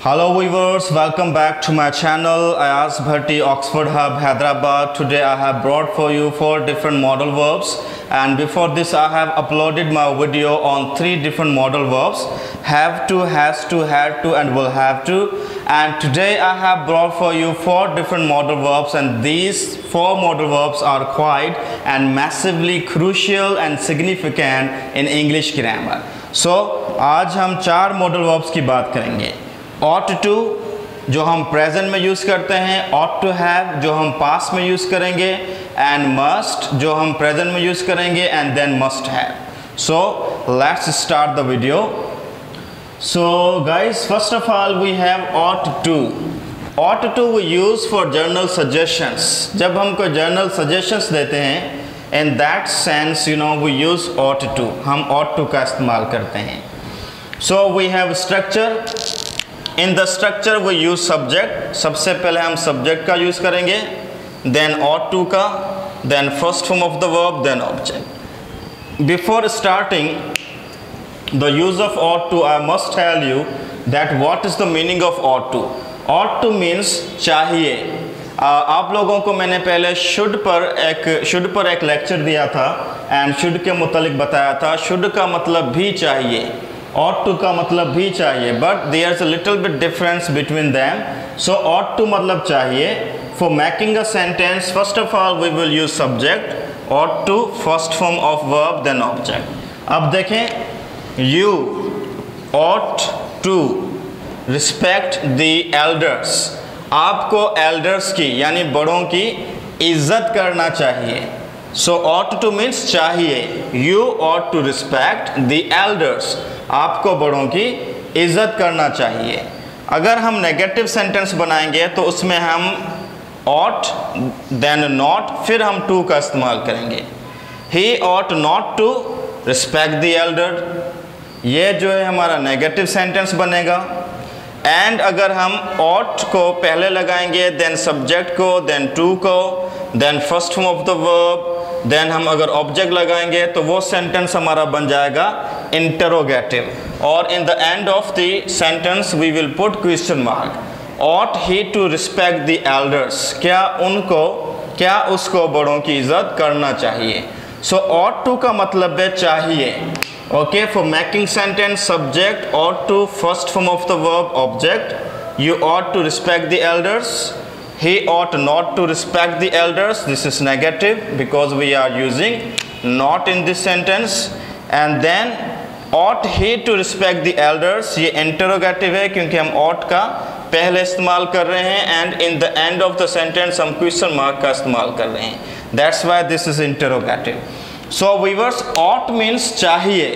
Hello viewers, welcome back to my channel Ayaz Bhatti Oxford Hub Hyderabad. Today I have brought for you 4 different modal verbs, and before this I have uploaded my video on 3 different modal verbs: have to, has to, had to and will have to. And today I have brought for you 4 different modal verbs, and these 4 modal verbs are quite and massively crucial and significant in English grammar. So आज हम 4 modal verbs की बात करेंगे। ought to जो हम present में use करते हैं, ought to have जो हम पास्ट में यूज़ करेंगे, and must जो हम प्रेजेंट में यूज़ करेंगे, and then must have. So let's start the video. So guys, first of all we have ought to. ought to we use for journal suggestions. जब हम कोई journal suggestions देते हैं, in that sense we use ought to, हम ought to का इस्तेमाल करते हैं. So we have structure. In the structure we use subject. सबसे पहले हम subject का use करेंगे, then ought to का, then first form of the verb, then object. Before starting the use of ought to, I must tell you that what is the meaning of ought to. ought to means चाहिए. आप लोगों को मैंने पहले should पर एक lecture दिया था and should के मुतालिक बताया था. should का मतलब भी चाहिए, ought to का मतलब भी चाहिए, but there is a little bit difference between them. So ought to मतलब चाहिए. For making a sentence, first of all we will use subject, ought to, first form of verb, then object. अब देखें, you ought to respect the elders. आपको elders की यानी बड़ों की इज्जत करना चाहिए. So ought to means चाहिए. You ought to respect the elders. आपको बड़ों की इज्जत करना चाहिए. अगर हम नेगेटिव सेंटेंस बनाएंगे तो उसमें हम ought, then not, फिर हम to का इस्तेमाल करेंगे. He ought not to respect the elder. ये जो है हमारा नेगेटिव सेंटेंस बनेगा. एंड अगर हम ought को पहले लगाएंगे, then subject को, then to को, then first form of the verb, then हम अगर object लगाएंगे तो वो सेंटेंस हमारा बन जाएगा interrogative. और in the end of the sentence we will put question mark. ought he to respect the elders. क्या उसको बड़ों की इज्जत करना चाहिए. So ought to का मतलब है चाहिए. Okay, for making sentence, subject, ought to, first form of the verb, object. You ought to respect the elders. He ought not to respect the elders. This is negative because we are using not in this sentence. And then ought he to respect the elders. ये interrogative है क्योंकि हम ought का पहले इस्तेमाल कर रहे हैं, and in the end of the sentence हम question mark का इस्तेमाल कर रहे हैं. That's why this is interrogative. So viewers, ought means चाहिए.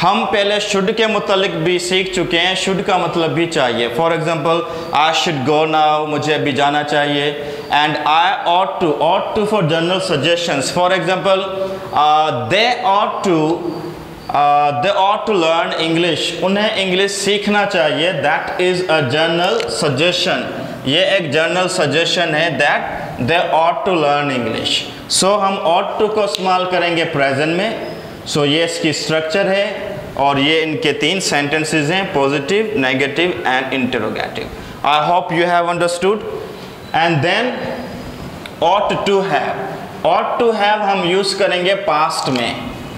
हम पहले should के मुतालिक भी सीख चुके हैं. should का मतलब भी चाहिए. For example, I should go now, मुझे अभी जाना चाहिए. And I ought to for general suggestions. For example, they ought to learn English. उन्हें इंग्लिश सीखना चाहिए. That is a general suggestion. ये एक जनरल सजेशन है that they ought to learn English. So हम ought to को इस्तेमाल करेंगे प्रेजेंट में. So ये इसकी स्ट्रक्चर है और ये इनके 3 सेंटेंसेस हैं, positive, negative and interrogative. I hope you have understood. And then ought to have. ought to have हम यूज़ करेंगे पास्ट में.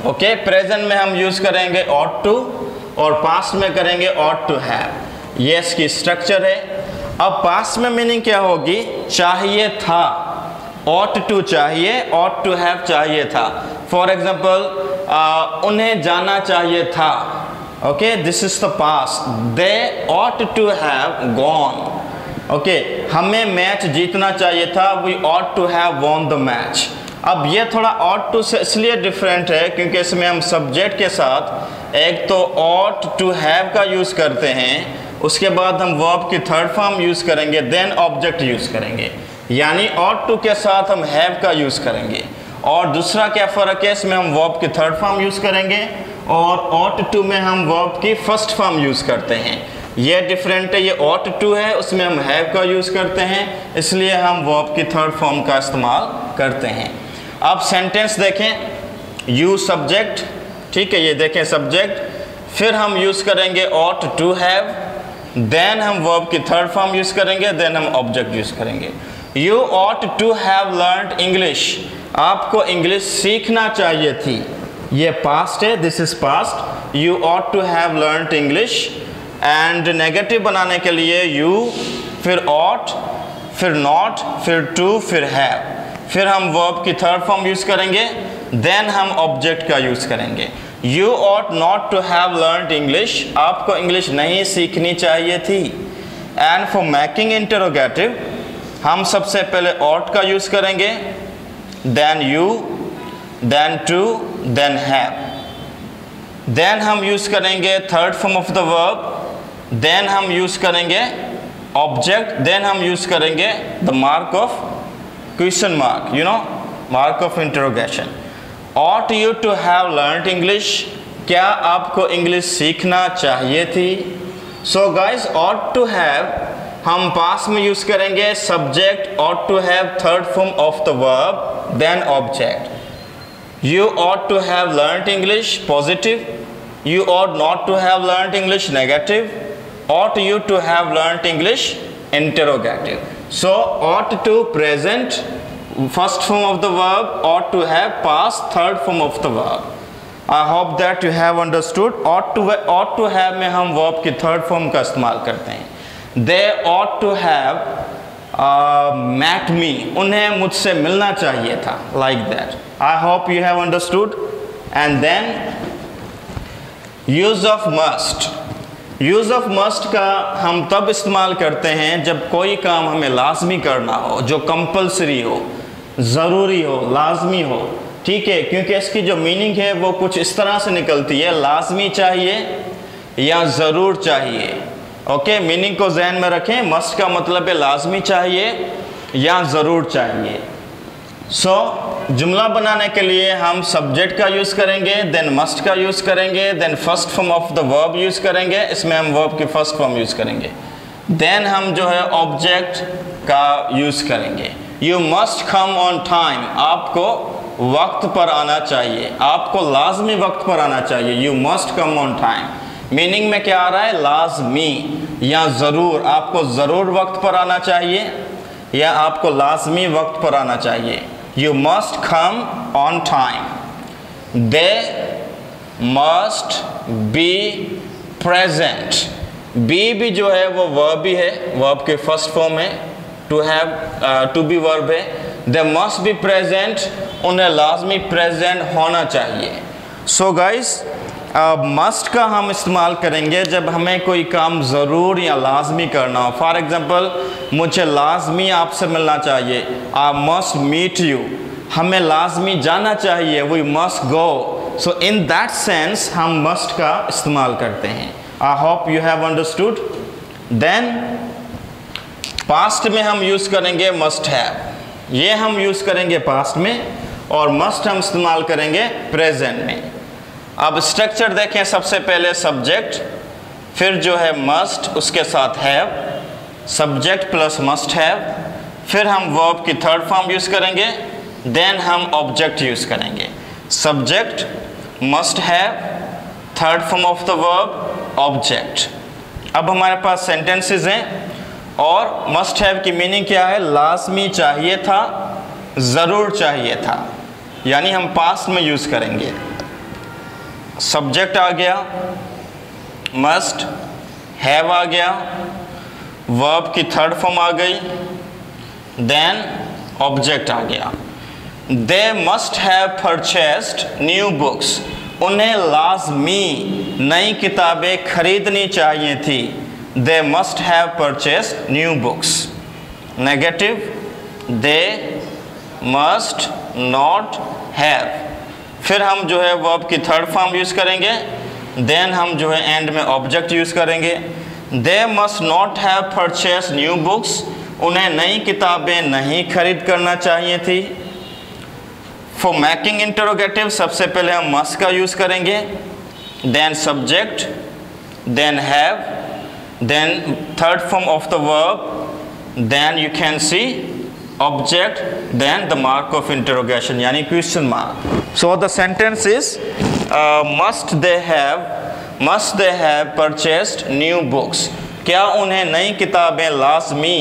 ओके, प्रेजेंट में हम यूज़ करेंगे ought to और पास्ट में करेंगे ought to have. ये इसकी स्ट्रक्चर है. अब पास्ट में मीनिंग क्या होगी? चाहिए था. ought to चाहिए, ought to have चाहिए था. फॉर एग्जाम्पल, उन्हें जाना चाहिए था. Okay, this is the past. They ought to have gone. Okay, हमें मैच जीतना चाहिए था. We ought to have won the match. अब ये थोड़ा ought to से इसलिए डिफरेंट है क्योंकि इसमें हम सब्जेक्ट के साथ एक तो ought to have का यूज़ करते हैं, उसके बाद हम वर्ब की थर्ड फॉर्म यूज़ करेंगे, देन ऑब्जेक्ट यूज़ करेंगे. यानी ought to के साथ हम have का यूज़ करेंगे. और दूसरा क्या फ़र्क है, इसमें हम वर्ब की थर्ड फॉर्म यूज़ करेंगे और ought to में हम वर्ब की फर्स्ट फॉर्म यूज़ करते हैं. ये डिफरेंट है. ये ought to है, उसमें हम have का यूज़ करते हैं, इसलिए हम वर्ब की थर्ड फॉर्म का इस्तेमाल करते हैं. अब सेंटेंस देखें. you सब्जेक्ट, ठीक है, ये देखें सब्जेक्ट, फिर हम यूज़ करेंगे ought to have, देन हम वर्ब की थर्ड फॉर्म यूज करेंगे, देन हम ऑब्जेक्ट यूज करेंगे। You ought to have learned English, आपको इंग्लिश सीखना चाहिए थी। ये पास्ट है, this is past. You ought to have learned English. And negative बनाने के लिए यू, फिर ऑट, फिर नॉट, फिर टू, फिर हैव। फिर हम वर्ब की थर्ड फॉर्म यूज करेंगे, देन हम ऑब्जेक्ट का यूज करेंगे। You ought not to have learned English, आपको इंग्लिश नहीं सीखनी चाहिए थी। एंड फॉर मेकिंग इंटरोगेटिव हम सबसे पहले ऑट का यूज करेंगे, then you, then to, then have. Then हम यूज करेंगे third form of the verb, then हम यूज करेंगे ऑब्जेक्ट, देन हम यूज करेंगे the mark of question mark, you know, mark of interrogation. Ought you to have learned English, क्या आपको English सीखना चाहिए थी। So guys, ought to have हम पास में यूज करेंगे subject, ought to have third form of the verb, then object. You ought to have learned English positive, you ought not to have learned English negative, ought you to have learned English interrogative. So ought to present first form of the verb, ought to have past third form of the verb. I hope that you have understood. ought to have में हम verb की third form का इस्तेमाल करते हैं। They ought to have met me, उन्हें मुझसे मिलना चाहिए था, like that. I hope you have understood. And then use of must. Use of must का हम तब इस्तेमाल करते हैं जब कोई काम हमें लाजमी करना हो, जो कंपलसरी हो, ज़रूरी हो, लाजमी हो, ठीक है। क्योंकि इसकी जो मीनिंग है वो कुछ इस तरह से निकलती है, लाजमी चाहिए या ज़रूर चाहिए। ओके, मीनिंग को जहन में रखें। मस्ट का मतलब है लाजमी चाहिए या ज़रूर चाहिए। सो जुमला बनाने के लिए हम सब्जेक्ट का यूज़ करेंगे, देन मस्ट का यूज़ करेंगे, then first form of the verb use करेंगे, इसमें हम वर्ब की फर्स्ट फॉर्म यूज़ करेंगे, देन हम जो है ऑब्जेक्ट का यूज़ करेंगे। You must come on time, आपको वक्त पर आना चाहिए, आपको लाजमी वक्त पर आना चाहिए। You must come on time meaning में क्या आ रहा है, लाजमी या ज़रूर, आपको ज़रूर वक्त पर आना चाहिए या आपको लाजमी वक्त पर आना चाहिए। You must come on time. They must be present. Be भी जो है वो verb भी है, verb के first form है, to have, to be verb है। They must be present, उन्हें लाजमी present होना चाहिए। So guys, मस्ट का हम इस्तेमाल करेंगे जब हमें कोई काम ज़रूर या लाजमी करना हो। फॉर एग्ज़ाम्पल, मुझे लाजमी आपसे मिलना चाहिए, आई मस्ट मीट यू, हमें लाजमी जाना चाहिए, we must go. So in that sense हम मस्ट का इस्तेमाल करते हैं। I hope you have understood. Then past में हम यूज़ करेंगे मस्ट हैव, ये हम यूज़ करेंगे पास्ट में, और मस्ट हम इस्तेमाल करेंगे प्रेजेंट में। अब स्ट्रक्चर देखें, सबसे पहले सब्जेक्ट, फिर जो है मस्ट, उसके साथ have, subject plus must have, फिर हम वर्ब की थर्ड फॉर्म यूज़ करेंगे, देन हम ऑब्जेक्ट यूज़ करेंगे। Subject, must have, third form of the verb, object. अब हमारे पास सेंटेंसेस हैं, और मस्ट हैव की मीनिंग क्या है, लाजमी चाहिए था, ज़रूर चाहिए था, यानी हम पास्ट में यूज़ करेंगे। सब्जेक्ट आ गया, मस्ट, हैव आ गया, वर्ब की थर्ड फॉर्म आ गई, देन ऑब्जेक्ट आ गया। They must have purchased new books, उन्हें लाजमी नई किताबें खरीदनी चाहिए थी। They must have purchased new books. Negative, they must not have, फिर हम जो है वर्ब की थर्ड फॉर्म यूज़ करेंगे, देन हम जो है एंड में ऑब्जेक्ट यूज़ करेंगे। They must not have purchased new books, उन्हें नई किताबें नहीं खरीद करना चाहिए थी। फॉर मेकिंग इंटरोगेटिव सबसे पहले हम मस्ट का यूज़ करेंगे, then subject, then have, then third form of the verb, then you can see object, then the mark of interrogation, yani question mark. So the sentence is must they have purchased new books, क्या उन्हें नई किताबें लाजमी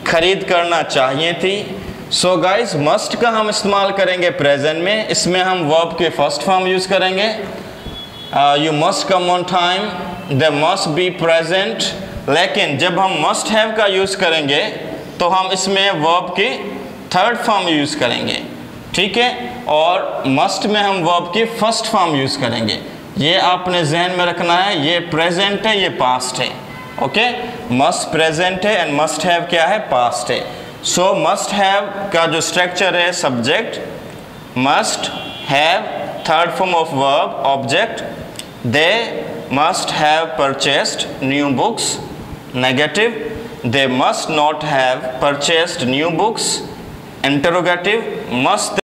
खरीद करना चाहिए थी। So guys must का हम इस्तेमाल करेंगे प्रेजेंट में, इसमें हम वर्ब के फर्स्ट फॉर्म यूज़ करेंगे। You must come on time, they must be present. लेकिन जब हम मस्ट हैव का यूज़ करेंगे तो हम इसमें वर्ब की थर्ड फॉर्म यूज़ करेंगे, ठीक है। और मस्ट में हम वर्ब की फर्स्ट फॉर्म यूज़ करेंगे। ये आपने जहन में रखना है, ये प्रेजेंट है, ये पास्ट है, ओके। मस्ट प्रेजेंट है एंड मस्ट हैव क्या है, पास्ट है। सो मस्ट हैव का जो स्ट्रक्चर है subject, must have, third form of verb object, they must have purchased new books, negative, they must not have purchased new books, interrogative, must